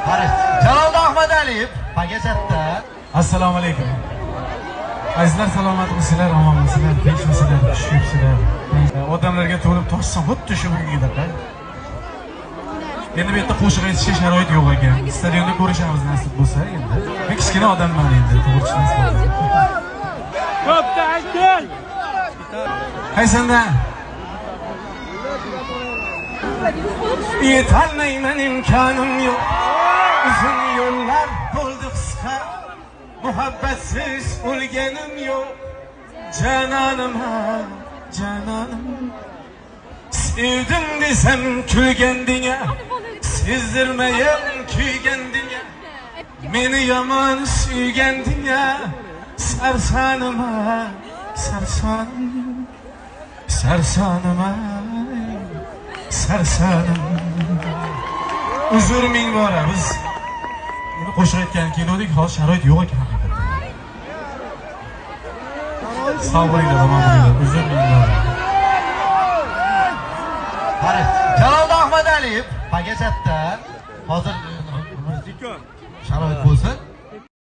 Jaloliddin Ahmadaliyev Pagachatda. Assalomu alaykum. Azizlar, salomatmisizlar, omonmisizlar, tinchmisizlar, xushibsizlar. Odamlarga to'lib toshsam xuddi shu bugungidek. Endi bu yerda qo'shiq aytishga sharoit yo'q ekan. Stadionda ko'rishamiz nasib bo'lsa endi. Men kichkina odamman endi, to'g'ri tushunasizlar. Ko'pdan kel. Qaysandan? Yetolmayman, imkonim yo'q. Uzun yo'llar bo'ldi qisqa. Muhabbatsiz o'lganim yo'q. Janonim, janonim. Sevdim desam kulgandinga, sezdirmayin kuygandinga. Meni yomon suygandinga, sarsonim, sarsonim. Sarsonim, sarsonim. Uzr ming bora, biz buni qo'shiq aytgan keldik, hozir sharoit yo'q ekan haqiqatdan. Sog' bo'linglar, omon bo'linglar. Uzr ming bora. Jaloliddin Ahmadaliyev Pagachatda. Hozir sharoit bo'lsa